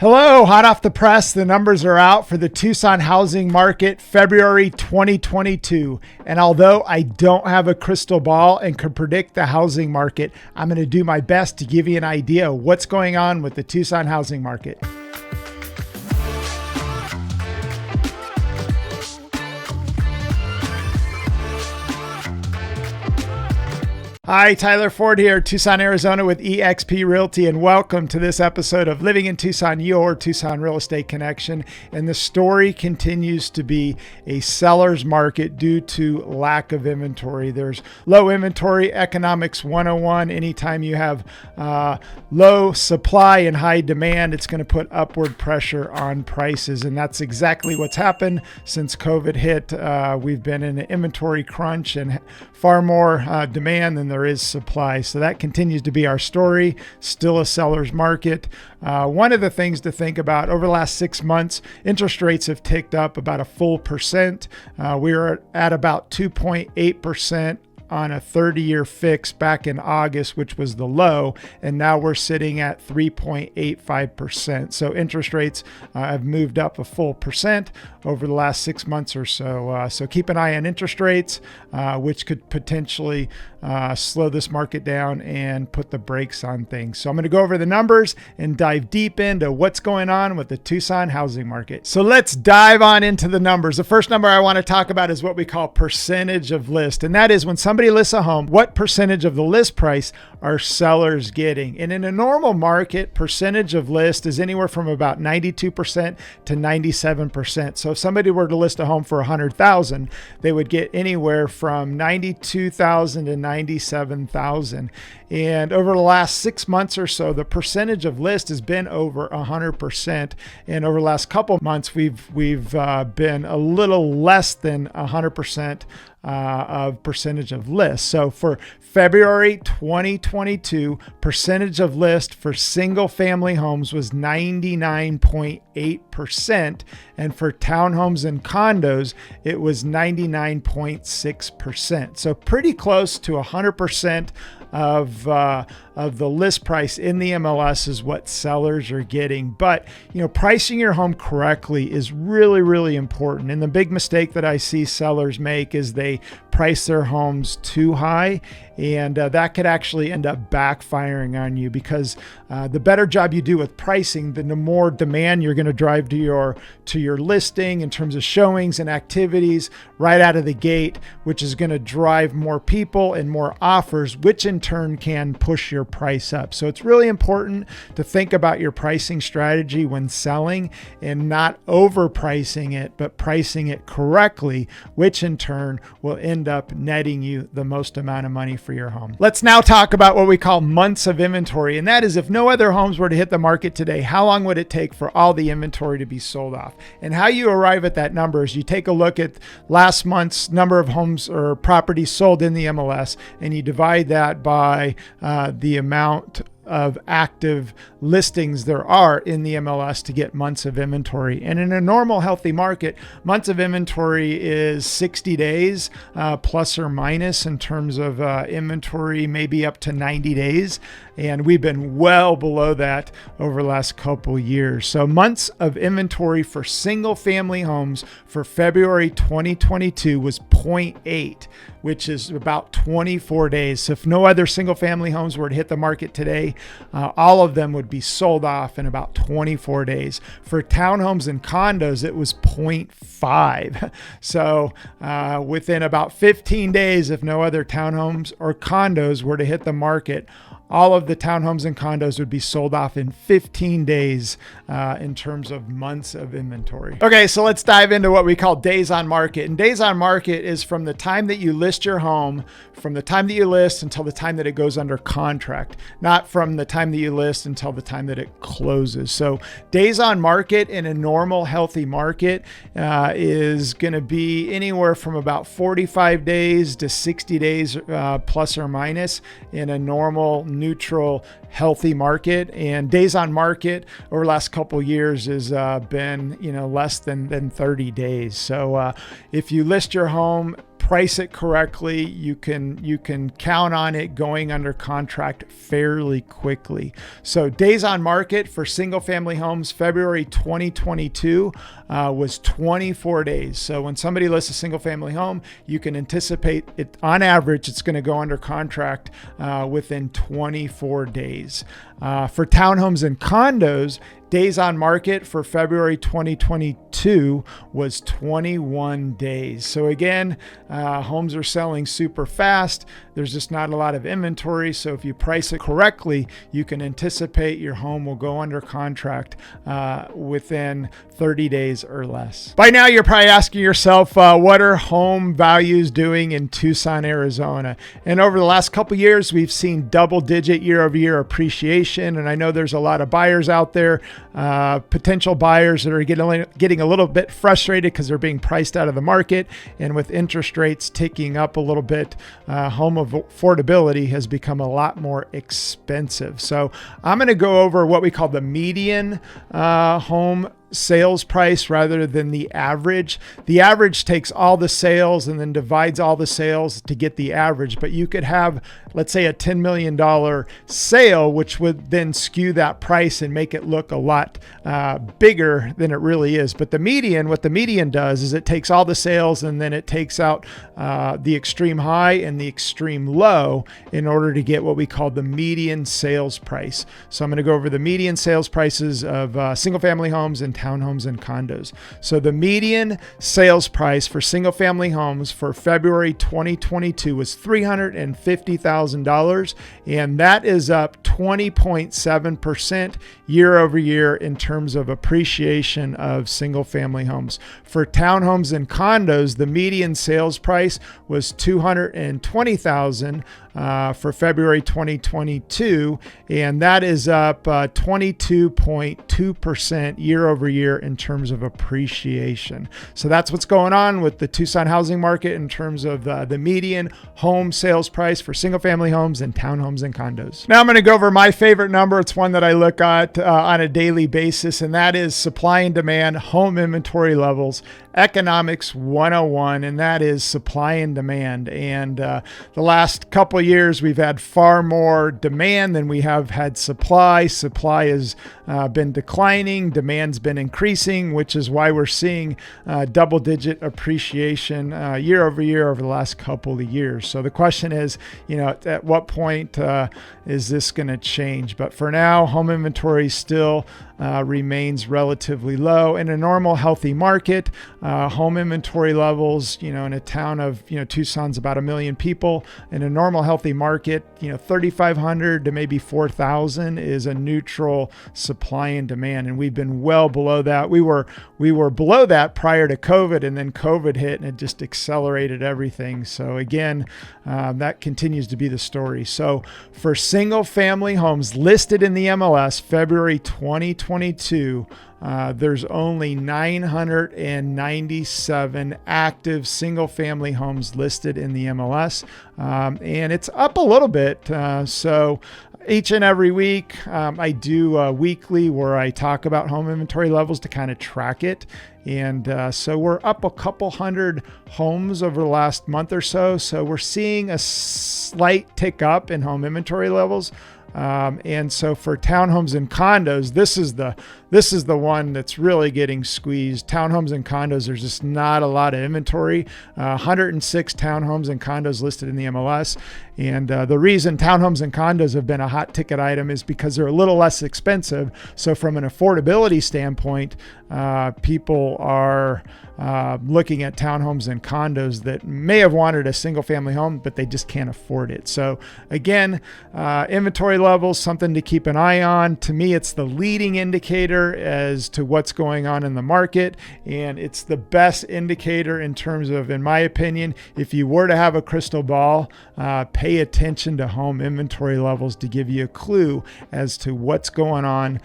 Hello, hot off the press, the numbers are out for the Tucson housing market, February 2022. And although I don't have a crystal ball and can predict the housing market, I'm going to do my best to give you an idea of what's going on with the Tucson housing market. Hi, Tyler Ford here, Tucson, Arizona with eXp Realty, and welcome to this episode of Living in Tucson, your Tucson Real Estate Connection. And the story continues to be a seller's market due to lack of inventory. There's low inventory, economics 101. Anytime you have low supply and high demand, it's going to put upward pressure on prices. And that's exactly what's happened since COVID hit. We've been in an inventory crunch and far more demand than there is supply. So that continues to be our story, still a seller's market. One of the things to think about over the last 6 months, interest rates have ticked up about a full percent. We were at about 2.8% on a 30-year fix back in August, which was the low, and now we're sitting at 3.85%. So interest rates have moved up a full percent over the last 6 months or so. So keep an eye on interest rates, which could potentially slow this market down and put the brakes on things. So I'm going to go over the numbers and dive deep into what's going on with the Tucson housing market. So let's dive on into the numbers. The first number I want to talk about is what we call percentage of list, and that is when somebody lists a home, what percentage of the list price are sellers getting? And in a normal market, percentage of list is anywhere from about 92% to 97%. So if somebody were to list a home for $100,000, they would get anywhere from $92,000 to $97,000. And over the last 6 months or so, the percentage of list has been over 100%. And over the last couple of months, we've been a little less than 100% of percentage of list. So for February 2022, percentage of list for single family homes was 99.8%. And for townhomes and condos, it was 99.6%. So pretty close to 100% of the list price in the MLS is what sellers are getting. But, pricing your home correctly is really, really important. And the big mistake that I see sellers make is they price their homes too high, and that could actually end up backfiring on you, because the better job you do with pricing, the more demand you're going to drive to your listing in terms of showings and activities right out of the gate, which is going to drive more people and more offers, which in turn can push your price up. So it's really important to think about your pricing strategy when selling and not overpricing it, but pricing it correctly, which in turn will end up netting you the most amount of money for your home. Let's now talk about what we call months of inventory. And that is, if no other homes were to hit the market today, how long would it take for all the inventory to be sold off? And how you arrive at that number is you take a look at last month's number of homes or properties sold in the MLS, and you divide that by the amount of active listings there are in the MLS to get months of inventory. And in a normal healthy market, months of inventory is 60 days plus or minus in terms of inventory, maybe up to 90 days. And we've been well below that over the last couple years. So months of inventory for single family homes for February 2022 was 0.8, which is about 24 days. So if no other single family homes were to hit the market today, all of them would be sold off in about 24 days. For townhomes and condos, it was 0.5. So within about 15 days, if no other townhomes or condos were to hit the market, all of the townhomes and condos would be sold off in 15 days in terms of months of inventory. Okay, so let's dive into what we call days on market. And days on market is from the time that you list your home, from the time that you list until the time that it goes under contract, not from the time that you list until the time that it closes. So days on market in a normal, healthy market is going to be anywhere from about 45 days to 60 days plus or minus in a normal, neutral, healthy market. And days on market over the last couple years has been less than 30 days. So if you list your home price it correctly, you can count on it going under contract fairly quickly. So days on market for single family homes, February 2022 was 24 days. So when somebody lists a single family home, you can anticipate it on average, it's going to go under contract within 24 days. For townhomes and condos, days on market for February 2022 was 21 days. So again, homes are selling super fast. There's just not a lot of inventory. So if you price it correctly, you can anticipate your home will go under contract within 30 days or less. By now, you're probably asking yourself, what are home values doing in Tucson, Arizona? And over the last couple years, we've seen double-digit year-over-year appreciation. And I know there's a lot of buyers out there, potential buyers that are getting a little bit frustrated because they're being priced out of the market. And with interest rates ticking up a little bit, home affordability has become a lot more expensive. So I'm going to go over what we call the median home sales price rather than the average. The average takes all the sales and then divides all the sales to get the average. But you could have, let's say, a $10 million sale, which would then skew that price and make it look a lot bigger than it really is. But the median, what the median does is it takes all the sales and then it takes out the extreme high and the extreme low in order to get what we call the median sales price. So I'm going to go over the median sales prices of single family homes and townhomes and condos. So the median sales price for single family homes for February 2022 was $350,000, and that is up 20.7% year over year in terms of appreciation of single family homes. For townhomes and condos, the median sales price was $220,000 for February 2022, and that is up 22.2% year over year in terms of appreciation. So that's what's going on with the Tucson housing market in terms of the median home sales price for single family homes and townhomes and condos. Now I'm going to go over my favorite number. It's one that I look at on a daily basis, and that is supply and demand, home inventory levels, economics 101, and that is supply and demand. And the last couple of years, we've had far more demand than we have had supply. Supply has been declining, demand's been increasing, which is why we're seeing double-digit appreciation year over the last couple of years. So the question is, at what point is this going to change? But for now, home inventory still remains relatively low. In a normal, healthy market, home inventory levels, in a town of, Tucson's about 1 million people. In a normal, healthy market, 3,500 to maybe 4,000 is a neutral supply and demand. And we've been well below that. We were below that prior to COVID, and then COVID hit and it just accelerated everything. So again, that continues to be the story. So for single family homes listed in the MLS, February 2022, there's only 997 active single family homes listed in the MLS. And it's up a little bit. So each and every week, I do a weekly where I talk about home inventory levels to kind of track it. And so we're up a couple hundred homes over the last month or so. So we're seeing a slight tick up in home inventory levels. And so for townhomes and condos, this is the one that's really getting squeezed. Townhomes and condos, there's just not a lot of inventory. 106 townhomes and condos listed in the MLS. And the reason townhomes and condos have been a hot ticket item is because they're a little less expensive. So from an affordability standpoint, people are looking at townhomes and condos that may have wanted a single family home, but they just can't afford it. So again, inventory levels, something to keep an eye on. To me, it's the leading indicator as to what's going on in the market. And it's the best indicator in terms of, in my opinion, if you were to have a crystal ball, pay attention to home inventory levels to give you a clue as to what's going on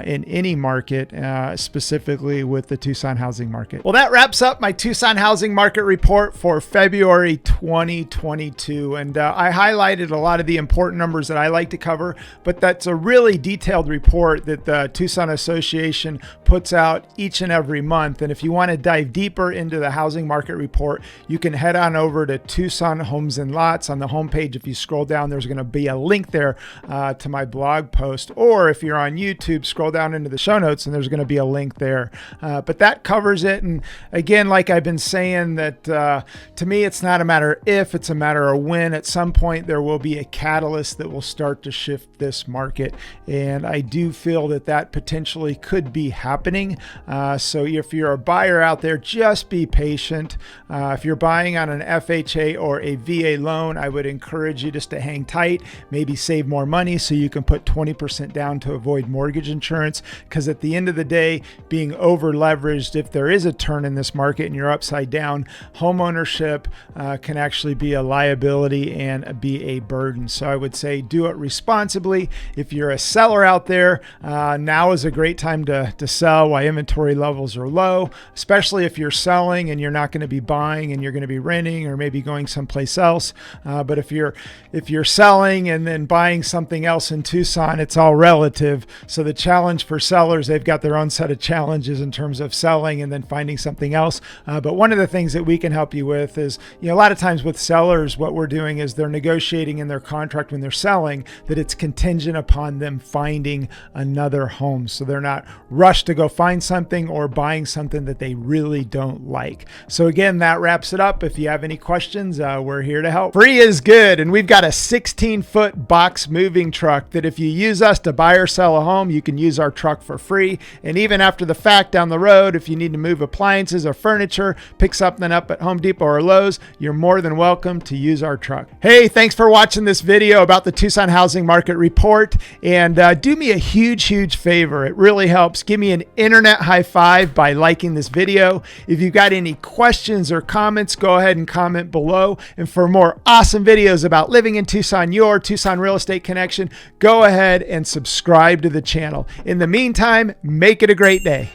in any market, specifically with the Tucson housing market. Well, that wraps up my Tucson housing market report for February 2022. And I highlighted a lot of the important numbers that I like to cover, but that's a really detailed report that the Tucson Association Association puts out each and every month. And if you want to dive deeper into the housing market report, you can head on over to Tucson Homes and Lots. On the homepage, if you scroll down, there's going to be a link there to my blog post. Or if you're on YouTube, scroll down into the show notes and there's going to be a link there. But that covers it. And again, like I've been saying, that to me, it's not a matter if, it's a matter of when. At some point, there will be a catalyst that will start to shift this market. And I do feel that that potentially could be happening. So if you're a buyer out there, just be patient. If you're buying on an FHA or a VA loan, I would encourage you just to hang tight, maybe save more money so you can put 20% down to avoid mortgage insurance. Because at the end of the day, being over leveraged, if there is a turn in this market and you're upside down, home ownership can actually be a liability and be a burden. So I would say do it responsibly. If you're a seller out there, now is a great time to sell while inventory levels are low, especially if you're selling and you're not going to be buying and you're going to be renting or maybe going someplace else. But if you're selling and then buying something else in Tucson, it's all relative. So the challenge for sellers, they've got their own set of challenges in terms of selling and then finding something else. But one of the things that we can help you with is, a lot of times with sellers, what we're doing is they're negotiating in their contract when they're selling that it's contingent upon them finding another home. So they're not rushed to go find something or buying something that they really don't like. So again, that wraps it up. If you have any questions, we're here to help. Free is good. And we've got a 16-foot box moving truck that if you use us to buy or sell a home, you can use our truck for free. And even after the fact down the road, if you need to move appliances or furniture, pick something up at Home Depot or Lowe's, you're more than welcome to use our truck. Hey, thanks for watching this video about the Tucson Housing Market Report. And do me a huge favor. It really helps. Give me an internet high five by liking this video. If you've got any questions or comments, go ahead and comment below. And for more awesome videos about living in Tucson, your Tucson Real Estate Connection, go ahead and subscribe to the channel. In the meantime, make it a great day.